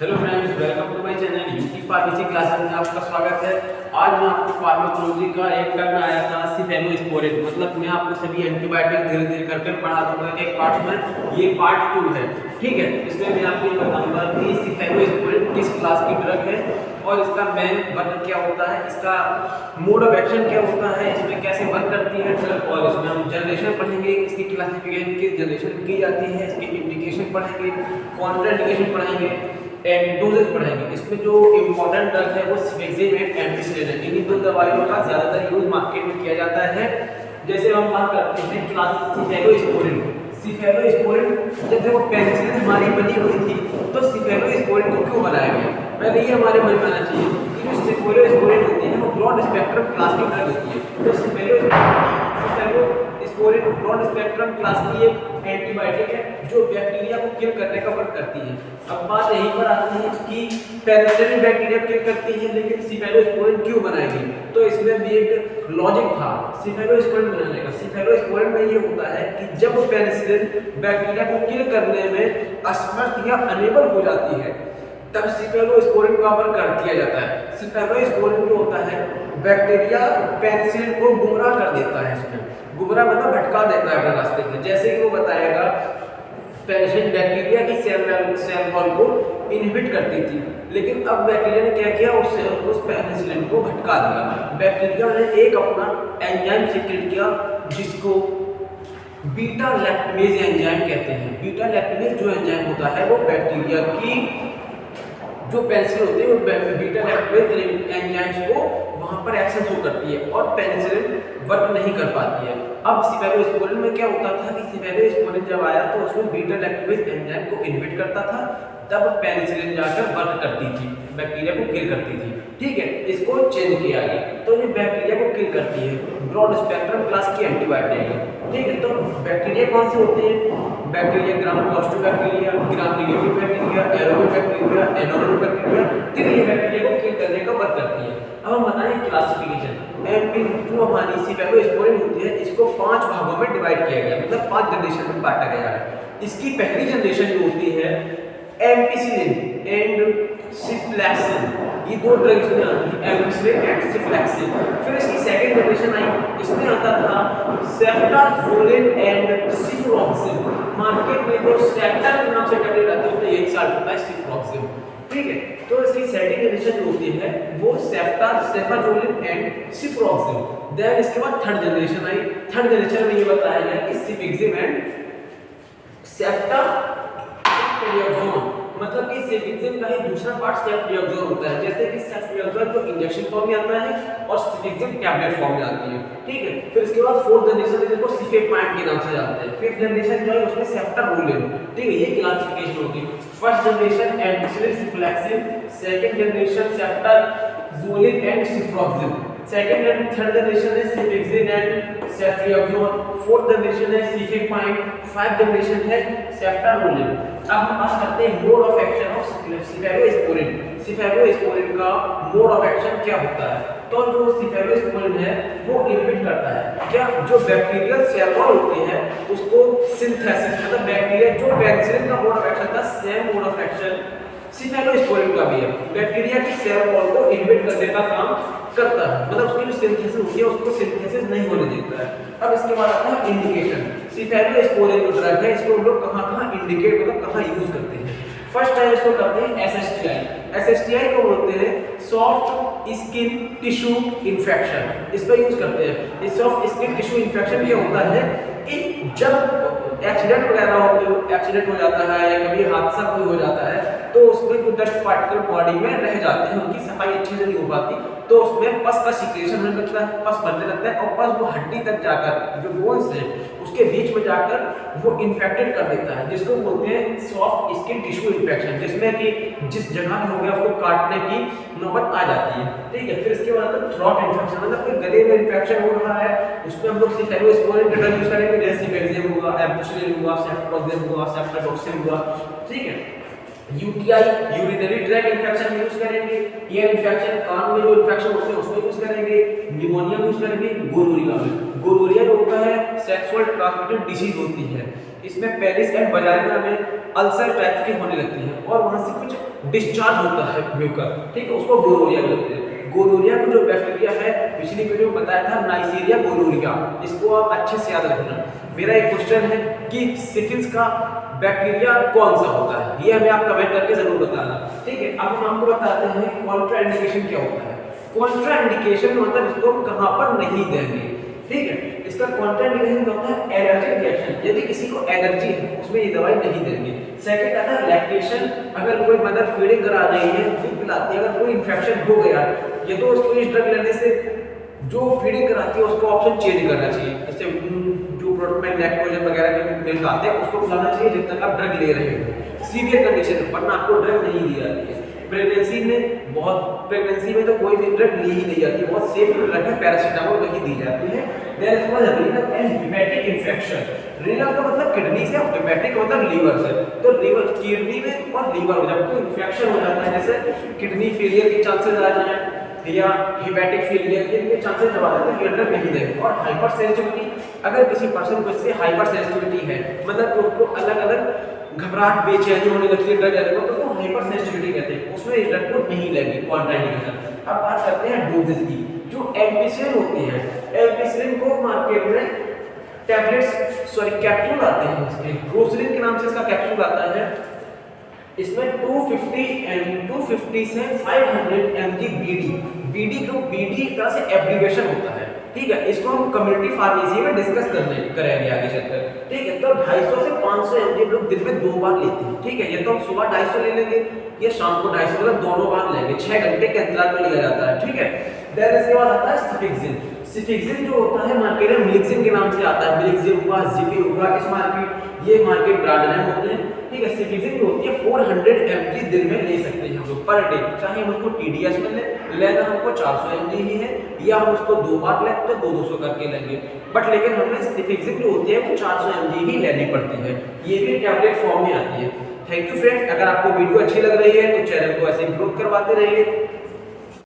Hello friends, welcome to my channel UT pharmacy classes में आपका स्वागत है। आज मैं आपको फार्माकोलॉजी का एक टर्म आया था सिफेलोस्पोरिन, मतलब मैं आपको सभी एंटीबायोटिक धीरे धीरे करके पढ़ा दूंगा कि एक पार्ट में ये पार्ट 2 है। ठीक है, इसमें मैं आपको ये बताऊंगा कि सिफेलोस्पोरिन किस क्लास की ड्रग है और इसका मेन वर्क क्या होता है, इसका मोड ऑफ एक्शन क्या होता है, इसमें कैसे वर्क करती है ड्रग, और इसमें हम जनरेशन पढ़ेंगे, इसकी क्लासिफिकेशन किस जनरेशन की जाती है, इसकी इंडिकेशन पढ़ेंगे, कॉन्ट्राइंडिकेशन पढ़ेंगे एंड डोजेज पढ़ेंगे। इसमें जो इम्पोर्टेंट ड्रग है वो सिफेक्सिन एंड एम्पिसिलिन है। इन्हीं दो दवाइयों का ज़्यादातर यूज मार्केट में किया जाता है। जैसे हम बात करते हैं क्लास सिफेलोस्पोरिन। सिफेलोस्पोरिन जब देखो पेनिसिलिन हमारी बनी हुई थी तो सिफेलोस्पोरिन को क्यों बनाया गया, पहले ये हमारे मन में आना चाहिए कि जो सिफेलोस्पोरिन होती है वो ब्रॉड स्पेक्ट्रम क्लास की ड्रग होती है। तो सिफेलोस्पोरिन ब्रॉड स्पेक्ट्रम क्लास की एक एंटीबायोटिक है जो बैक्टीरिया को किल करने का वर्क करती है। अब बात यहीं पर आती है कि पेनिसिलिन बैक्टीरिया किल करती है, लेकिन सिफेलोस्पोरिन क्यों बनाएगी? तो इसमें भी एक लॉजिक था सिफेलोस्पोरिन बनाने का। सिफेलोस्पोरिन में ये होता है कि जब पेनिसिलिन बैक्टीरिया को किल करने में असमर्थ या अनेबल हो जाती है तब सिफेलोस्पोरिन का वर्क कर दिया जाता है। सिफेलोस्पोरिन जो होता है बैक्टीरिया पेनिसिलिन को गुमराह कर देता है, इसमें गुमराह मतलब भटका देता है अपने रास्ते से। जैसे कि वो बताएगा पेनिसिलिन बैक्टीरिया की सेल वॉल को इनहिबिट करती थी, लेकिन अब बैक्टीरिया ने क्या किया, उस पेनिसिलिन को भटका दिया। बैक्टीरिया ने एक अपना एंजाइम सीक्रेट किया जिसको बीटा लैक्टेमेज एंजाइम कहते हैं। बीटा लैक्टेमेज जो एंजाइम होता है वो बैक्टीरिया की जो पेनिसिलिन होती है वो बीटा लैक्टेमेज एंजाइम्स को वहां पर एक्शन शो करती है और पेनिसिलिन वर्क नहीं कर पाती है। अब सिफेलोस्पोरिन में क्या होता था कि सिफेलोस्पोरिन जब आया तो उसमें बीटा लैक्टेमेज एंजाइम को इनहिबिट करता था, तब पेनिसिलिन जाकर वर्क करती थी, बैक्टीरिया को किल करती थी। ठीक है, इसको चेंज किया गया तो ये बैक्टीरिया को किल करती है, ब्रॉड स्पेक्ट्रम क्लास की एंटीबायोटिक है। ठीक है, तो बैक्टीरिया कौन से होते हैं? Bacteria gram positive bacteria, gram negative bacteria, aerobic bacteria, anaerobic bacteria, फिर ये बैक्टीरिया को किल करने का वर्क करती है। अब हम बताएं क्लासिफिकेशन। जो हमारी सिफेलोस्पोरिन होती है इसको 5 भागों में डिवाइड किया गया, मतलब 5 जनरेशन में बांटा गया है। इसकी पहली जनरेशन जो होती है एम्पिसिलिन एंड सिफ्लैक्सिन, ये दो ड्रग्स में आती है, एम्पिसिलिन एंड सिफ्लैक्सिन। फिर इसकी सेकंड जनरेशन आई, इसमें आता था सेफ्टाजोलिन एंड सिफ्लॉक्सिन। मार्केट में जो सेफ्टा के नाम से टैबलेट आती है उसमें यही साल्ट होता है सिफ्लॉक्सिन। ठीक है, तो इसकी सेकंड जनरेशन जो होती है वो सेफाजोलिन एंड सिफ्लॉक्सिन। देन इसके बाद थर्ड जनरेशन आई। थर्ड जनरेशन में ये बताया गया कि सिफिक्सिम एंड सेफ्टाडियाजोन, मतलब कि सिफिक्सिम का ही दूसरा पार्ट सेफ्टाडियाजोन होता है। जैसे कि सेफ्टाडियाजोन जो इंजेक्शन फॉर्म में आता है और सिफिक्सिम टैबलेट फॉर्म में आती है। ठीक है, फिर इसके बाद फोर्थ जनरेशन जिसको सिफेपाइड के नाम से जानते हैं। फिफ्थ जनरेशन जो है उसमें सेफ्टारोलिन। ठीक है, ये क्लासिफिकेशन होती है। First generation ampicillin cephalexin, second generation cefazolin and cefloxin, second and third generation है cefixime and ceftriaxone, fourth generation है सिफेपाइड, फाइव जनरेशन है सेफ्टारोलिन। अब हम बात करते हैं mode of action of cephalosporin. Cephalosporin का मोड ऑफ एक्शन क्या होता है? तो जो सिफेलोस्पोरिन है वो इनहिबिट करता है क्या, जो बैक्टीरियल सेल वॉल होती है उसको सिंथेसिस, मतलब बैक्टीरिया जो पेनिसिलिन का मोड ऑफ एक्शन था same mode of action cephalosporin का भी है। बैक्टीरिया की सेल वॉल को इनहिबिट करने का काम करता है, मतलब उसकी जो सिंथेसिस होती है उसको सिंथेसिस नहीं होने देता है। अब इसके बाद आता है इंडिकेशन। सिफेलोस्पोरिन जो ड्रग है इसको हम लोग कहां-कहां इंडिकेट, मतलब कहां यूज करते हैं? फर्स्ट टाइम इसको करते हैं एसएसटीआई। एसएसटीआई को बोलते हैं सॉफ्ट स्किन टिश्यू इन्फेक्शन, इस पर यूज करते हैं। इस सॉफ्ट स्किन टिश्यू इन्फेक्शन क्या होता है कि जब एक्सीडेंट वगैरह हो जाता है या कभी हादसा कोई हो जाता है तो उसमें जो डस्ट पार्टिकल बॉडी में रह जाते हैं, उनकी सफाई अच्छे से नहीं हो पाती, तो उसमें पस का सिक्रेशन होने लगता है, पस बनने लगता है और पस वो हड्डी तक जाकर जो बोन्स है उसके बीच में जाकर वो इन्फेक्टेड कर देता है, जिसको बोलते हैं सॉफ्ट स्किन टिश्यू इन्फेक्शन, जिसमें कि जिस जगह में हो गया उसको काटने की नौबत आ जाती है। ठीक है, फिर इसके बाद थ्रोट इन्फेक्शन, मतलब कोई गले में इन्फेक्शन हो रहा है उसमें हम लोग सिफेलोस्पोरिन का ड्रग यूज करेंगे, जैसे सिफेक्सिम हुआ, एम्पिसिलिन हुआ, सेफ्टाजोलिन हुआ, सेफ्टाडोक्सिन हुआ। ठीक है, UTI urinary tract infection use करेंगे, ईयर इन्फेक्शन कान में जो इन्फेक्शन होते हैं उसमें यूज करेंगे, निमोनिया यूज करेंगे, गोनोरिया में। गोनोरिया जो होता है सेक्सुअल ट्रांसमिटेड डिसीज होती है, इसमें पेरिस एंड वजाइना में अल्सर टाइप की होने लगती है और वहां से कुछ डिस्चार्ज होता है म्यूकस, ठीक है, उसको गोनोरिया बोलते हैं। गोनोरिया को जो बैक्टीरिया है, पिछली वीडियो में बताया था नाइसीरिया गोनोरिया, इसको आप अच्छे से याद रखना। मेरा एक क्वेश्चन है कि सिफिलिस का बैक्टीरिया कौन सा होता है, ये हमें आप कमेंट करके जरूर बताना, ठीक है। अब हम आपको बताते हैं कॉन्ट्राइंडिकेशन क्या होता है। कॉन्ट्राइंडिकेशन मतलब इसको हम कहां पर नहीं देंगे, ठीक है। इसका कॉन्ट्राइंडिकेशन क्या होता है, एलर्जिक रिएक्शन, यदि किसी को एलर्जी है उसमें ये दवाई नहीं देंगे। सेकंड आता है लैक्टेशन, अगर कोई मदर फीडिंग करा रही है, दूध पिलाती है, अगर कोई इन्फेक्शन हो गया ये तो उसको इस ड्रग लेने से जो फीडिंग कराती है उसको ऑप्शन चेंज करना चाहिए। जैसे जो प्रोटोमेन लैक्टोजन वगैरह के मिल्क आते हैं उसको खिलाना चाहिए जब तक आप ड्रग ले रहे हो सीवियर कंडीशन में, वरना आपको ड्रग नहीं दी जाती है। प्रेगनेंसी में तो कोई भी ड्रग ली ही नहीं जाती, बहुत सेफ ड्रग है, पैरासीटामोल वही दी जाती है। There is one renal and hepatic infection, renal का मतलब किडनी से, हेपेटिक का मतलब लीवर से, तो लीवर किडनी में और लीवर में जब कोई इन्फेक्शन हो जाता है, जैसे किडनी फेलियर के चांसेस आ जाए या हेपेटिक फेलियर के चांसेस जब आ जाते हैं, ड्रग नहीं देंगे। और हाइपर सेंसिटिविटी, अगर किसी पर्सन को इससे हाइपर सेंसिटिविटी है, मतलब उसको अलग अलग घबराहट बेचैनी होने लगती है ड्रग लेने को, तो वो हाइपर सेंसिटिविटी कहते हैं, उसमें इस ड्रग को नहीं लेंगे कॉन्ट्राइंडिकेशन। अब बात करते हैं डोजेस की। जो एम्पिसिलिन होती है, एम्पिसिलिन को मार्केट में कैप्सूल आते हैं, इसके ग्रोसलिन के नाम से इसका कैप्सूल आता है। इसमें 250 से 500 mg बीडी को बीडी एक तरह से एब्रीविएशन होता है, ठीक है। इसको हम कम्युनिटी फार्मेसी में डिस्कस करेंगे आगे चलकर, ठीक है। तो 250 से 500 mg लोग दिन में 2 बार लेते हैं, ठीक है। ये तो हम सुबह 250 ले लेंगे, ये शाम को 250, मतलब दोनों बार लेंगे, 6 घंटे के अंतराल में लिया जाता है, ठीक है। देन इसके बाद आता है सिफिक्सिन। सिफिक्सिन जो होता है मार्केट में मिलिक्सिन के नाम से आता है, मिलिक्सिन हुआ, जिफी हुआ, इस मार्केट ये मार्केट ब्रांड नेम होते हैं, ठीक है। सिफिक्सिन जो होती है 400 mg दिन में ले सकते हैं हम लोग पर डे, चाहे हम उसको टीडीएस में लेना हमको 400 mg ही है, या हम उसको 2 बार लें तो 200 करके लेंगे, बट लेकिन हमें सिफिक्सिन जो होती है वो 400 mg ही लेनी पड़ती है, ये भी टैबलेट फॉर्म में आती है। थैंक यू फ्रेंड्स, अगर आपको वीडियो अच्छी लग रही है तो चैनल को ऐसे ग्रोथ करवाते रहिए।